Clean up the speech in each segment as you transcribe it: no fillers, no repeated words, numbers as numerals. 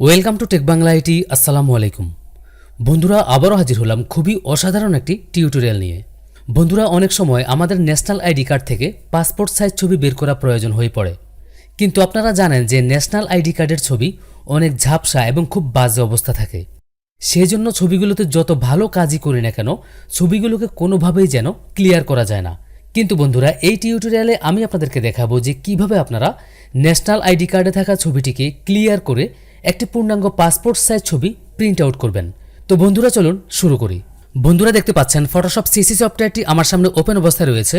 Welcome to tech Bangla IT. আসসালামু আলাইকুম বন্ধুরা, আবারও হাজির হলাম খুবই অসাধারণ একটি টিউটোরিয়াল নিয়ে। বন্ধুরা, অনেক সময় আমাদের ন্যাশনাল আইডি কার্ড থেকে পাসপোর্ট সাইজ ছবি বের করা প্রয়োজন হয়ে পড়ে, কিন্তু আপনারা জানেন যে ন্যাশনাল আইডি কার্ডের ছবি অনেক ঝাপসা এবং খুব বাজে অবস্থা থাকে। সেজন্য ছবিগুলোতে যত ভালো কাজই করি না কেন, ছবিগুলোকে কোনোভাবেই যেন ক্লিয়ার করা যায় না। কিন্তু বন্ধুরা, এই টিউটোরিয়ালে আমি আপনাদেরকে দেখাবো যে কিভাবে আপনারা ন্যাশনাল আইডি কার্ডে থাকা ছবিটিকে ক্লিয়ার করে একটি পূর্ণাঙ্গ পাসপোর্ট সাইজ ছবি প্রিন্ট আউট করবেন। তো বন্ধুরা, চলুন শুরু করি। বন্ধুরা, দেখতে পাচ্ছেন ফটোশপ সিসি সফটওয়্যারটি আমার সামনে ওপেন অবস্থায় রয়েছে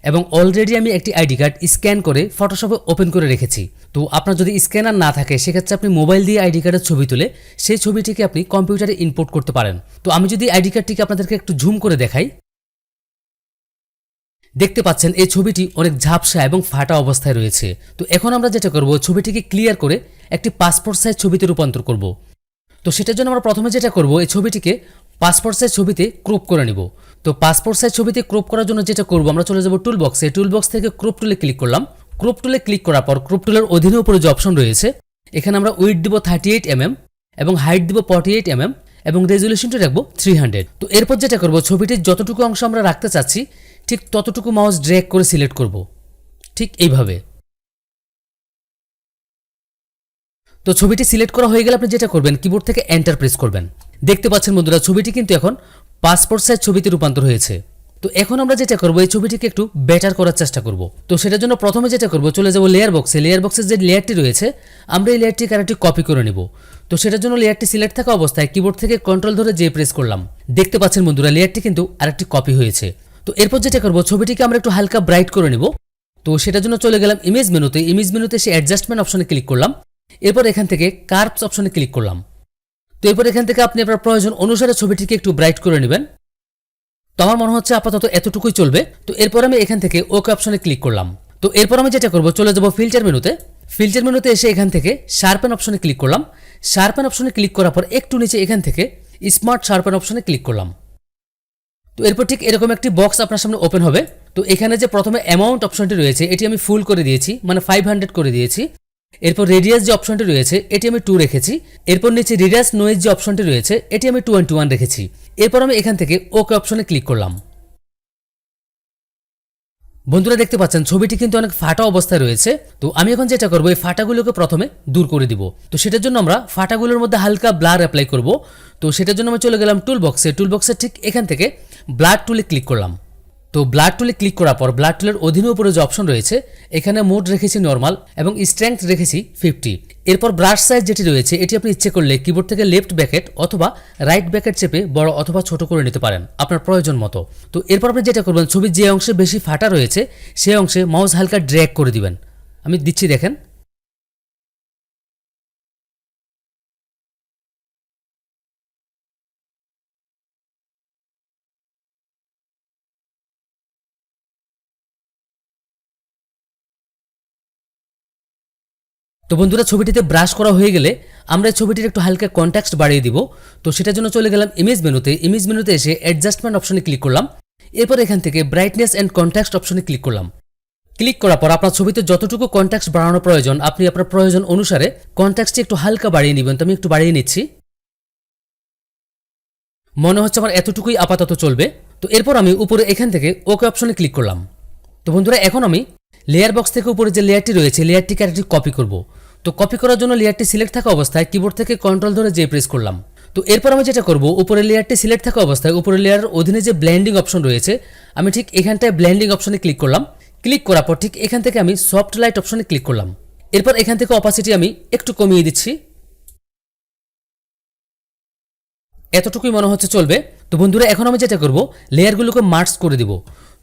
এবং অলরেডি আমি একটি আইডি কার্ড স্ক্যান করে ফটোশপে ওপেন করে রেখেছি। তো আপনার যদি স্ক্যানার না থাকে, সেক্ষেত্রে আপনি মোবাইল দিয়ে আইডি কার্ডের ছবি তুলে সেই ছবিটিকে আপনি কম্পিউটারে ইনপুট করতে পারেন। তো আমি যদি আইডি কার্ডটিকে আপনাদেরকে একটু জুম করে দেখাই, দেখতে পাচ্ছেন এই ছবিটি অনেক ঝাপসা এবং ফাটা অবস্থায় রয়েছে। তো এখন আমরা যেটা করব, ছবিটিকে ক্লিয়ার করে একটি পাসপোর্ট সাইজ ছবিতে রূপান্তর করব। তো সেটার জন্য আমরা প্রথমে যেটা করব, এই ছবিটিকে পাসপোর্ট সাইজ ছবিতে ক্রপ করে নিব। তো পাসপোর্ট সাইজ ছবিতে ক্রপ করার জন্য যেটা করব, আমরা চলে যাব টুল বক্সে। টুল বক্স থেকে ক্রপ টুলে ক্লিক করলাম। ক্রপ টুলে ক্লিক করার পর ক্রপ টুলের অধীনে উপরে যে অপশন রয়েছে, এখানে আমরা উইডথ দিব 38 mm এবং হাইট দিব 48 mm এবং রেজুলেশনটা রাখবো 300। তো এরপর যেটা করব, ছবিটির যতটুকু অংশ আমরা রাখতে চাচ্ছি ঠিক ততটুকু মাউস ড্র্যাগ করে সিলেক্ট করব, ঠিক এইভাবে। তো ছবিটি সিলেক্ট করা হয়ে গেলে আপনি যেটা করবেন, কিবোর্ড থেকে এন্টার প্রেস করবেন। দেখতে পাচ্ছেন বন্ধুরা, ছবিটি কিন্তু এখন পাসপোর্ট সাইজ ছবিতে রূপান্তর হয়েছে। তো এখন আমরা যেটা করব, এই ছবিটিকে একটু বেটার করার চেষ্টা করব। তো সেটার জন্য প্রথমে যেটা করব, চলে যাব লেয়ার বক্সে। লেয়ার বক্সের যে লেয়ারটি রয়েছে, আমরা এই লেয়ারটিকে আরেকটি কপি করে নেব। তো সেটার জন্য লেয়ারটি সিলেক্ট থাকা অবস্থায় কিবোর্ড থেকে কন্ট্রোল ধরে যে প্রেস করলাম। দেখতে পাচ্ছেন বন্ধুরা, লেয়ারটি কিন্তু আরেকটি কপি হয়েছে। তো এরপর যেটা করব, ছবিটিকে আমরা একটু হালকা ব্রাইট করে নেব। তো সেটার জন্য চলে গেলাম ইমেজ মেনুতে। ইমেজ মেনুতে এসে অ্যাডজাস্টমেন্ট অপশনে ক্লিক করলাম। এরপর এখান থেকে কার্ভস অপশনে ক্লিক করলাম। তো এরপর এখান থেকে আপনি আপনার প্রয়োজন অনুসারে ছবিটিকে একটু ব্রাইট করে নেবেন। তো আমার মনে হচ্ছে আপাতত এতটুকুই চলবে। তো এরপর আমি এখান থেকে ওকে অপশনে ক্লিক করলাম। তো এরপর আমি যেটা করব, চলে যাব ফিল্টার মেনুতে। ফিল্টার মেনুতে এসে এখান থেকে শার্পেন অপশনে ক্লিক করলাম। শার্পেন অপশনে ক্লিক করার পর একটু নিচে এখান থেকে স্মার্ট শার্পেন অপশনে ক্লিক করলাম। তো এরপর ঠিক এরকম একটি বক্স আপনার সামনে ওপেন হবে। তো এখানে যে প্রথমে অ্যামাউন্ট অপশনটি রয়েছে, এটি আমি ফুল করে দিয়েছি, মানে 500 করে দিয়েছি। এরপর রেডিয়াস যে অপশনটি রয়েছে, এটি আমি 2 রেখেছি। এরপর নিচে রিডাস নয়েজ যে অপশনটি রয়েছে, এটি আমি 21 রেখেছি। এরপর আমি এখান থেকে ওকে অপশনে ক্লিক করলাম। বন্ধুরা, দেখতে পাচ্ছেন ছবিটি কিন্তু অনেক ফাটা অবস্থায় রয়েছে। তো আমি এখন যেটা করব, এই ফাটাগুলোকে প্রথমে দূর করে দিব। তো সেটার জন্য আমরা ফাটাগুলোর মধ্যে হালকা ব্লার অ্যাপ্লাই করব। তো সেটার জন্য আমি চলে গেলাম টুল বক্সে। টুল বক্সের ঠিক এখান থেকে ব্লাড টুলে ক্লিক করলাম। তো ব্লাড টুলে ক্লিক করার পর ব্লাড টুলের অধীনে উপরে যে অপশন রয়েছে, এখানে মোড রেখেছি নর্মাল এবং স্ট্রেংথ রেখেছি 50। এরপর ব্রাশ সাইজ যেটি রয়েছে, এটি আপনি ইচ্ছে করলে কিবোর্ড থেকে লেফট ব্র্যাকেট অথবা রাইট ব্র্যাকেট চেপে বড় অথবা ছোট করে নিতে পারেন আপনার প্রয়োজন মতো। তো এরপর আপনি যেটা করবেন, ছবির যে অংশে বেশি ফাটা রয়েছে সেই অংশে মাউস হালকা ড্র্যাগ করে দিবেন। আমি দিচ্ছি, দেখেন। তো বন্ধুরা, ছবিটিতে ব্রাশ করা হয়ে গেলে আমরা ছবিটির একটু হালকা কন্ট্রাস্ট বাড়িয়ে দিব। তো সেটার জন্য চলে গেলাম ইমেজ মেনুতে। ইমেজ মেনুতে এসে অ্যাডজাস্টমেন্ট অপশনে ক্লিক করলাম। এরপর এখান থেকে ব্রাইটনেস অ্যান্ড কন্ট্রাস্ট অপশনে ক্লিক করলাম। ক্লিক করার পর আপনার ছবিতে যতটুকু কন্ট্রাস্ট বাড়ানো প্রয়োজন, আপনি আপনার প্রয়োজন অনুসারে কন্ট্রাস্টটি একটু হালকা বাড়িয়ে নেবেন। তো আমি একটু বাড়িয়ে নিচ্ছি। মনে হচ্ছে আমার এতটুকুই আপাতত চলবে। তো এরপর আমি উপরে এখান থেকে ওকে অপশনে ক্লিক করলাম। তো বন্ধুরা, এখন আমি লেয়ার বক্স থেকে উপরে যে লেয়ারটি রয়েছে, লেয়ারটিকে আরেকটি কপি করব। তো কপি করার জন্য লেয়ারটি সিলেক্ট থাকা অবস্থায় কিবোর্ড থেকে কন্ট্রোল ধরে যে প্রেস করলাম। তো এরপর আমি যেটা করব, উপরের লেয়ারটি সিলেক্ট থাকা অবস্থায় উপরের লেয়ারের অধীনে যে ব্লেন্ডিং অপশন রয়েছে, আমি ঠিক এখানটায় ব্লেন্ডিং অপশনে ক্লিক করলাম। ক্লিক করার পর ঠিক এখান থেকে আমি সফট লাইট অপশনে ক্লিক করলাম। এরপর এখান থেকে অপাসিটি আমি একটু কমিয়ে দিচ্ছি। এতটুকুই মনে হচ্ছে চলবে। তো বন্ধুরা, এখন আমি যেটা করব, লেয়ারগুলোকে মার্জ করে দিব।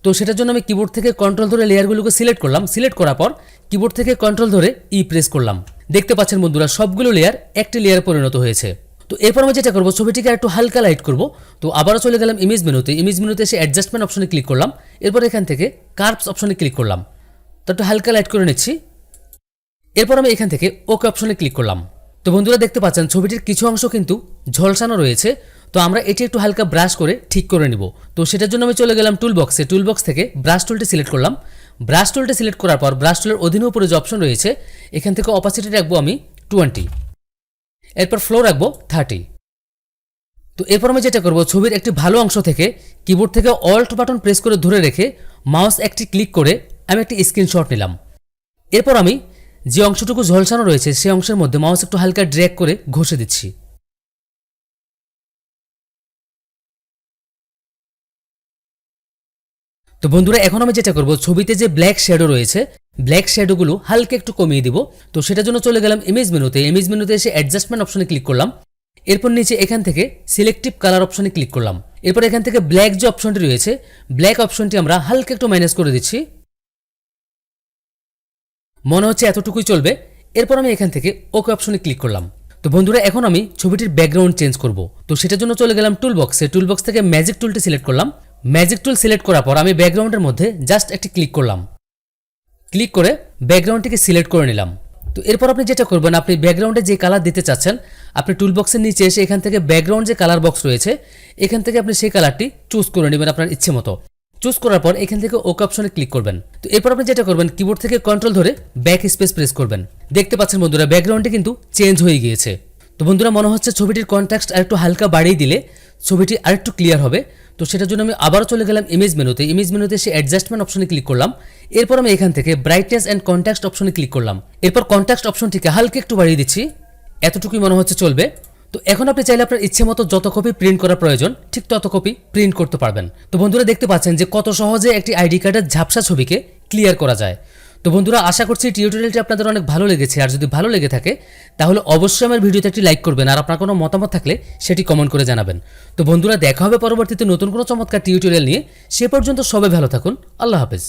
তো সেটার জন্য আমি কিবোর্ড থেকে কন্ট্রোল ধরে লেয়ারগুলোকে সিলেক্ট করলাম। সিলেক্ট করার পর কিবোর্ড থেকে কন্ট্রোল ধরে প্রেস করলাম। দেখতে পাচ্ছেন বন্ধুরা, সবগুলো লেয়ার একটি লেয়ারে পরিণত হয়েছে। তো এরপর আমি যেটা করব, ছবিটিকে একটু হালকা লাইট করব। তো আবারও চলে গেলাম ইমেজ মেনুতে। ইমেজ মেনুতে এসে অ্যাডজাস্টমেন্ট অপশনে ক্লিক করলাম। এরপর এখান থেকে কার্ভস অপশনে ক্লিক করলাম। তো একটু হালকা লাইট করে নিচ্ছি। এরপর আমি এখান থেকে ওকে অপশনে ক্লিক করলাম। তো বন্ধুরা, দেখতে পাচ্ছেন ছবিটির কিছু অংশ কিন্তু ঝলসানো রয়েছে। তো আমরা এটি একটু হালকা ব্রাশ করে ঠিক করে নিব। তো সেটার জন্য আমি চলে গেলাম টুল বক্সে। টুল বক্স থেকে ব্রাশ টুলটি সিলেক্ট করলাম। ব্রাশ টুলটি সিলেক্ট করার পর ব্রাশ টুলের অধীনে উপরে যে অপশন রয়েছে, এখান থেকে অপাসিটি রাখবো আমি 20। এরপর ফ্লো রাখবো 30। তো এরপর আমি যেটা করব, ছবির একটি ভালো অংশ থেকে কিবোর্ড থেকে অল্ট বাটন প্রেস করে ধরে রেখে মাউস একটি ক্লিক করে আমি একটি স্ক্রিনশট নিলাম। এরপর আমি যে অংশটুকু ঝলসানো রয়েছে সেই অংশের মধ্যে মাউস একটু হালকা ড্র্যাগ করে ঘষে দিচ্ছি। তো বন্ধুরা এখন আমি যেটা করব, ছবিতে যে ব্ল্যাক শ্যাডো রয়েছে ব্ল্যাক শ্যাডোগুলো হালকা একটু কমিয়ে দিব। তো সেটার জন্য চলে গেলাম ইমেজ মেনুতে এসে অ্যাডজাস্টমেন্ট অপশনে ক্লিক করলাম। এরপর নিচে এখান থেকে সিলেক্টিভ কালার অপশনে ক্লিক করলাম। এরপর এখান থেকে ব্ল্যাক যে অপশনটি রয়েছে ব্ল্যাক অপশনটি আমরা হালকা একটু মাইনাস করে দিচ্ছি, মনে হচ্ছে এতটুকুই চলবে। এরপর আমি এখান থেকে ওকে অপশনে ক্লিক করলাম। তো বন্ধুরা এখন আমি ছবিটির ব্যাকগ্রাউন্ড চেঞ্জ করব। তো সেটার জন্য চলে গেলাম টুলবক্স থেকে ম্যাজিক টুলটি সিলেক্ট করলাম। ম্যাজিক টুল সিলেক্ট করার পর আমি ব্যাকগ্রাউন্ডের মধ্যে জাস্ট একটি ক্লিক করলাম, ক্লিক করে ব্যাকগ্রাউন্ডটিকে সিলেক্ট করে নিলাম। তো এরপর আপনি যেটা করবেন, আপনি ব্যাকগ্রাউন্ডে যে কালার দিতে চাচ্ছেন আপনি টুলবক্সের নিচে এসে এখান থেকে ব্যাকগ্রাউন্ড যে কালার বক্স রয়েছে এখান থেকে আপনি সেই কালারটি চুজ করে নেবেন আপনার ইচ্ছে মতো। চুজ করার পর এখান থেকে ওকে অপশনে ক্লিক করবেন। তো এরপর আপনি যেটা করবেন, কিবোর্ড থেকে কন্ট্রোল ধরে ব্যাক স্পেস প্রেস করবেন। দেখতে পাচ্ছেন বন্ধুরা ব্যাকগ্রাউন্ডটি কিন্তু চেঞ্জ হয়ে গিয়েছে। তো বন্ধুরা মনে হচ্ছে ছবিটির কন্ট্রাস্ট আরেকটু হালকা বাড়িয়ে দিলে ছবিটি আরেকটু ক্লিয়ার হবে। তো সেটার জন্য আমি আবারও চলে গেলাম ইমেজ মেনুতে এসে অ্যাডজাস্টমেন্ট অপশনে ক্লিক করলাম। এরপর আমি এখান থেকে ব্রাইটনেস অ্যান্ড কন্ট্রাস্ট অপশনে ক্লিক করলাম। এরপর কন্ট্রাস্ট অপশনটিকে হালকা একটু বাড়িয়ে দিচ্ছি, এতটুকুই মনে হচ্ছে চলবে। তো এখন আপনি চাইলে আপনার ইচ্ছে মতো যত কপি প্রিন্ট করা প্রয়োজন ঠিক তত কপি প্রিন্ট করতে পারবেন। তো বন্ধুরা দেখতে পাচ্ছেন যে কত সহজে একটি আইডি কার্ডের ঝাপসা ছবিকে ক্লিয়ার করা যায়। তো বন্ধুরা আশা করছি টিউটোরিয়ালটি আপনাদের অনেক ভালো লেগেছে। আর যদি ভালো লেগে থাকে তাহলে অবশ্যই আমার ভিডিওতে একটি লাইক করবেন, আর আপনার কোনো মতামত থাকলে সেটি কমেন্ট করে জানাবেন। তো বন্ধুরা দেখা হবে পরবর্তীতে নতুন কোনো চমৎকার টিউটোরিয়াল নিয়ে। সে পর্যন্ত সবাই ভালো থাকুন। আল্লাহ হাফেজ।